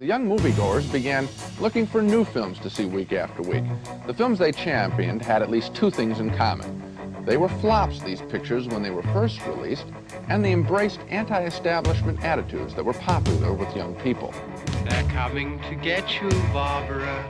The young moviegoers began looking for new films to see week after week. The films they championed had at least two things in common. They were flops, these pictures, when they were first released, and they embraced anti-establishment attitudes that were popular with young people. They're coming to get you, Barbara.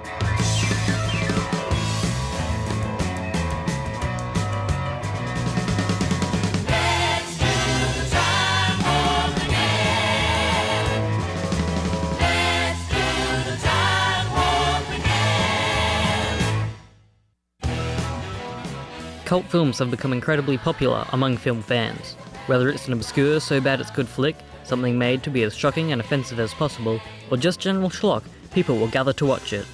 Cult films have become incredibly popular among film fans. Whether it's an obscure, so bad it's good flick, something made to be as shocking and offensive as possible, or just general schlock, people will gather to watch it.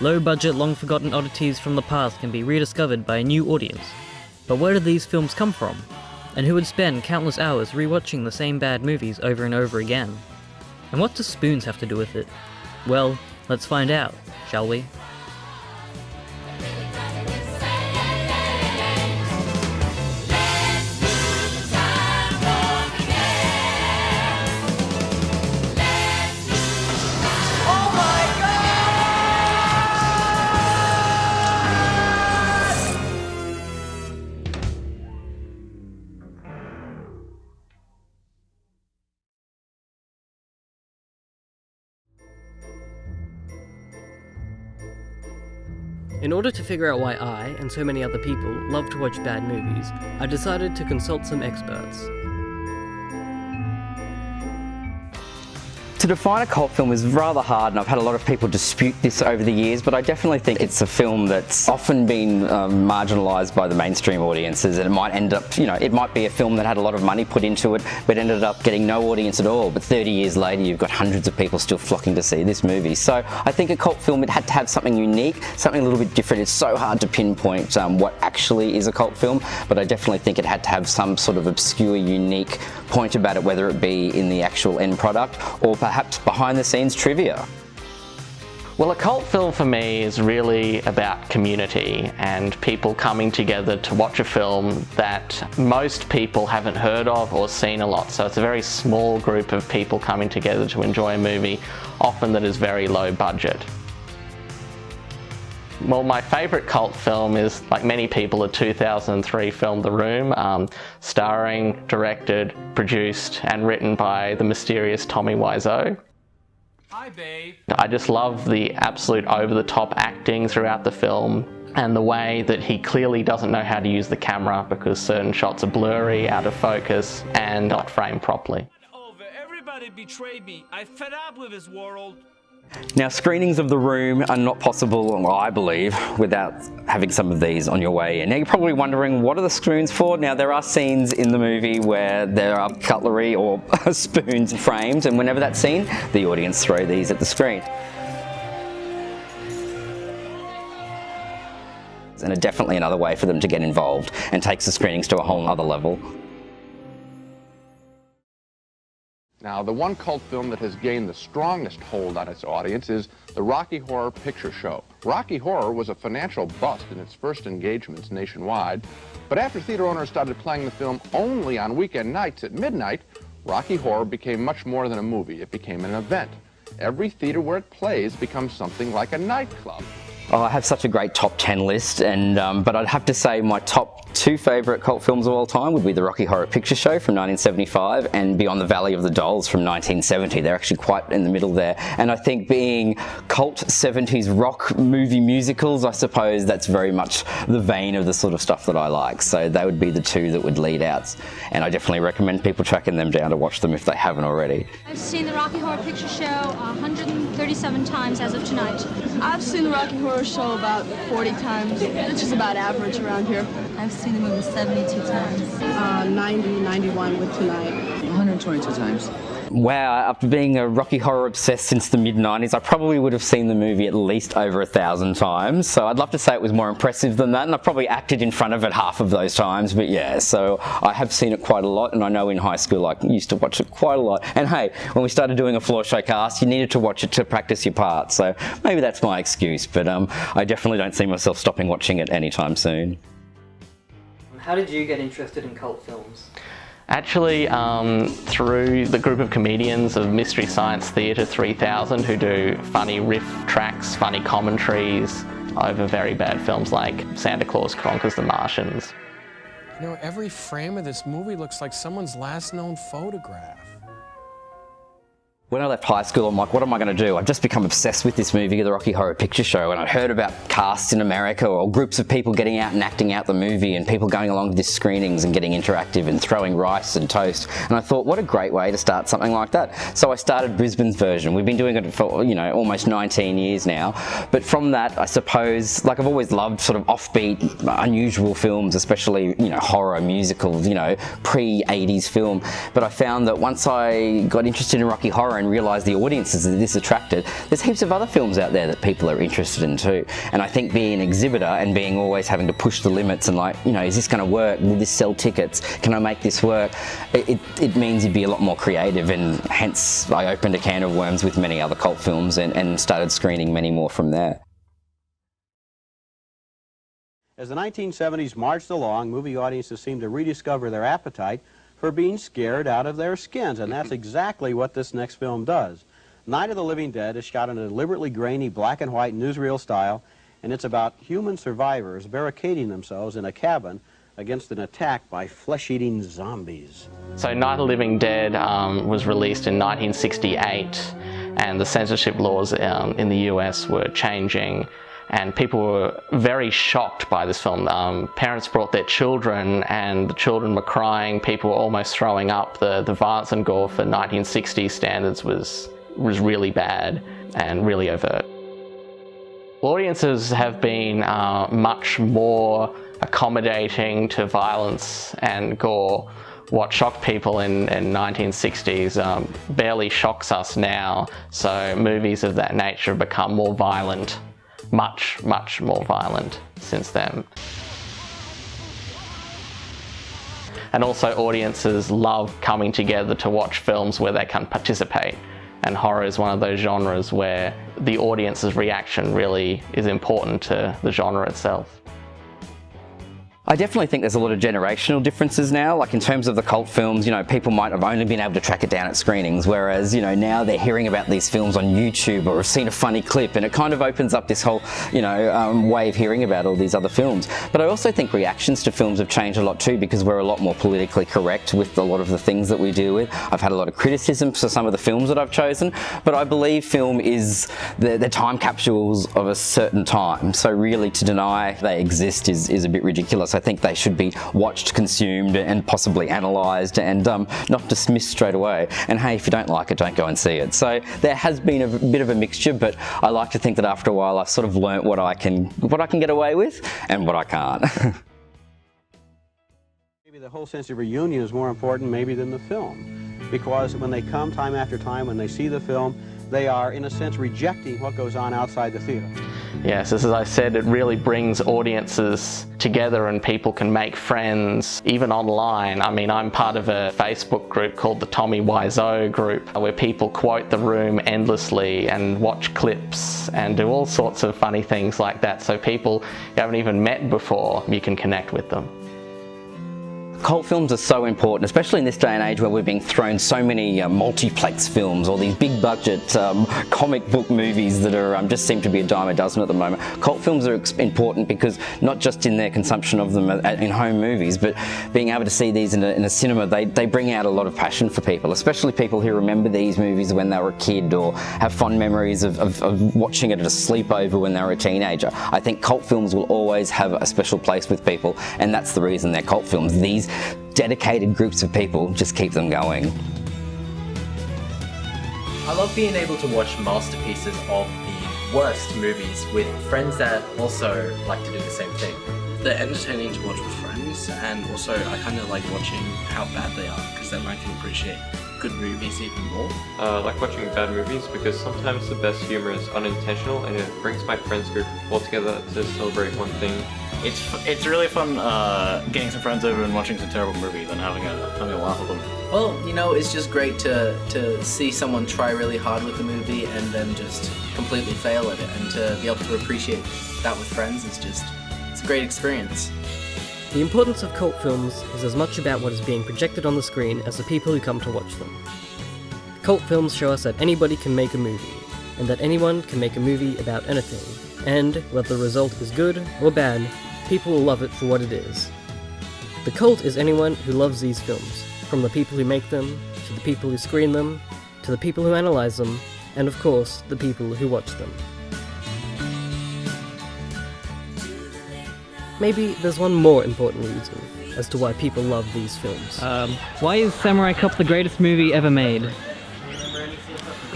Low-budget, long-forgotten oddities from the past can be rediscovered by a new audience. But where did these films come from? And who would spend countless hours rewatching the same bad movies over and over again? And what does spoons have to do with it? Well, let's find out, shall we? In order to figure out why I, and so many other people, love to watch bad movies, I decided to consult some experts. To define a cult film is rather hard, and I've had a lot of people dispute this over the years, but I definitely think it's a film that's often been marginalised by the mainstream audiences, and it might end up, it might be a film that had a lot of money put into it, but ended up getting no audience at all. But 30 years later, you've got hundreds of people still flocking to see this movie. So I think a cult film, it had to have something unique, something a little bit different. It's so hard to pinpoint what actually is a cult film, but I definitely think it had to have some sort of obscure, unique point about it, whether it be in the actual end product or perhaps behind the scenes trivia. Well, a cult film for me is really about community and people coming together to watch a film that most people haven't heard of or seen a lot. So it's a very small group of people coming together to enjoy a movie, often that is very low budget. Well, my favourite cult film is, like many people, a 2003 film, The Room, starring, directed, produced and written by the mysterious Tommy Wiseau. Hi, babe. I just love the absolute over-the-top acting throughout the film and the way that he clearly doesn't know how to use the camera because certain shots are blurry, out of focus and not framed properly. Everybody betrayed me. I fed up with this world. Now, screenings of The Room are not possible, I believe, without having some of these on your way in. Now, you're probably wondering, what are the screens for? Now, there are scenes in the movie where there are cutlery or spoons framed, and whenever that's seen, the audience throw these at the screen. And definitely another way for them to get involved and takes the screenings to a whole other level. Now, the one cult film that has gained the strongest hold on its audience is the Rocky Horror Picture Show. Rocky Horror was a financial bust in its first engagements nationwide, but after theater owners started playing the film only on weekend nights at midnight, Rocky Horror became much more than a movie. It became an event. Every theater where it plays becomes something like a nightclub. Oh, I have such a great top 10 list, but I'd have to say my top two favourite cult films of all time would be the Rocky Horror Picture Show from 1975 and Beyond the Valley of the Dolls from 1970. They're actually quite in the middle there. And I think being cult 70s rock movie musicals, I suppose that's very much the vein of the sort of stuff that I like. So they would be the two that would lead out. And I definitely recommend people tracking them down to watch them if they haven't already. I've seen the Rocky Horror Picture Show 137 times as of tonight. I've seen the Rocky Horror Show about 40 times, which is about average around here. I've seen the movie 72 times. 90, 91 with tonight. 122 times. Wow, after being a Rocky Horror obsessed since the mid-90s, I probably would have seen the movie at least over 1,000 times. So I'd love to say it was more impressive than that, and I probably acted in front of it half of those times. But yeah, so I have seen it quite a lot, and I know in high school I used to watch it quite a lot. And hey, when we started doing a floor show cast, you needed to watch it to practice your part. So maybe that's my excuse, but I definitely don't see myself stopping watching it anytime soon. How did you get interested in cult films? Actually, through the group of comedians of Mystery Science Theatre 3000 who do funny riff tracks, funny commentaries over very bad films like Santa Claus Conquers the Martians. You know, every frame of this movie looks like someone's last known photograph. When I left high school, I'm like, what am I going to do? I've just become obsessed with this movie, the Rocky Horror Picture Show, and I heard about casts in America or groups of people getting out and acting out the movie and people going along to these screenings and getting interactive and throwing rice and toast. And I thought, what a great way to start something like that. So I started Brisbane's version. We've been doing it for, you know, almost 19 years now. But from that, I suppose, like I've always loved sort of offbeat, unusual films, especially, you know, horror, musicals, you know, pre-80s film. But I found that once I got interested in Rocky Horror and realised the audiences that this attracted, there's heaps of other films out there that people are interested in too. And I think being an exhibitor and being always having to push the limits and like, you know, is this going to work? Will this sell tickets? Can I make this work? It means you'd be a lot more creative, and hence I opened a can of worms with many other cult films and started screening many more from there. As the 1970s marched along, movie audiences seemed to rediscover their appetite for being scared out of their skins, and that's exactly what this next film does. Night of the Living Dead is shot in a deliberately grainy black and white newsreel style, and it's about human survivors barricading themselves in a cabin against an attack by flesh-eating zombies. So Night of the Living Dead was released in 1968, and the censorship laws in the US were changing, and people were very shocked by this film. Parents brought their children, and the children were crying. People were almost throwing up. The violence and gore for 1960s standards was really bad and really overt. Audiences have been much more accommodating to violence and gore. What shocked people in 1960s barely shocks us now. So movies of that nature have become more violent. Much more violent since then. And also audiences love coming together to watch films where they can participate. And horror is one of those genres where the audience's reaction really is important to the genre itself. I definitely think there's a lot of generational differences now. Like in terms of the cult films, you know, people might have only been able to track it down at screenings, whereas, you know, now they're hearing about these films on YouTube or have seen a funny clip, and it kind of opens up this whole, you know, way of hearing about all these other films. But I also think reactions to films have changed a lot too, because we're a lot more politically correct with a lot of the things that we deal with. I've had a lot of criticism for some of the films that I've chosen, but I believe film is the time capsules of a certain time. So really to deny they exist is a bit ridiculous. I think they should be watched, consumed, and possibly analysed and not dismissed straight away. And hey, if you don't like it, don't go and see it. So there has been a bit of a mixture, but I like to think that after a while I've sort of learnt what I can get away with and what I can't. Maybe the whole sense of reunion is more important maybe than the film, because when they come time after time, when they see the film, they are, in a sense, rejecting what goes on outside the theatre. Yes, as I said, it really brings audiences together and people can make friends, even online. I mean, I'm part of a Facebook group called the Tommy Wiseau group, where people quote The Room endlessly and watch clips and do all sorts of funny things like that. So people you haven't even met before, you can connect with them. Cult films are so important, especially in this day and age where we're being thrown so many multiplex films or these big budget comic book movies that are just seem to be a dime a dozen at the moment. Cult films are important because not just in their consumption of them in home movies, but being able to see these in a cinema, they bring out a lot of passion for people, especially people who remember these movies when they were a kid or have fond memories of watching it at a sleepover when they were a teenager. I think cult films will always have a special place with people, and that's the reason they're cult films. These dedicated groups of people just keep them going. I love being able to watch masterpieces of the worst movies with friends that also like to do the same thing. They're entertaining to watch with friends, and also I kind of like watching how bad they are, because then I can appreciate good movies even more. I like watching bad movies because sometimes the best humor is unintentional and it brings my friends group all together to celebrate one thing. It's really fun getting some friends over and watching some terrible movies and having a laugh at them. Well, you know, it's just great to see someone try really hard with the movie and then just completely fail at it, and to be able to appreciate that with friends is it's a great experience. The importance of cult films is as much about what is being projected on the screen as the people who come to watch them. Cult films show us that anybody can make a movie, and that anyone can make a movie about anything, and whether the result is good or bad, people will love it for what it is. The cult is anyone who loves these films, from the people who make them, to the people who screen them, to the people who analyze them, and of course, the people who watch them. Maybe there's one more important reason as to why people love these films. Why is Samurai Cop the greatest movie ever made?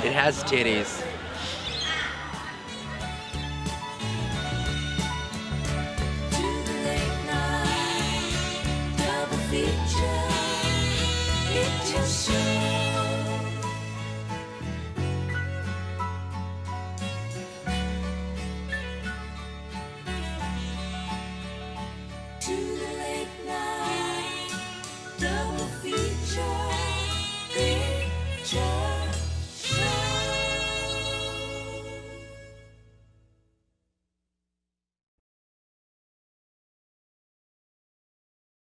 It has titties. To the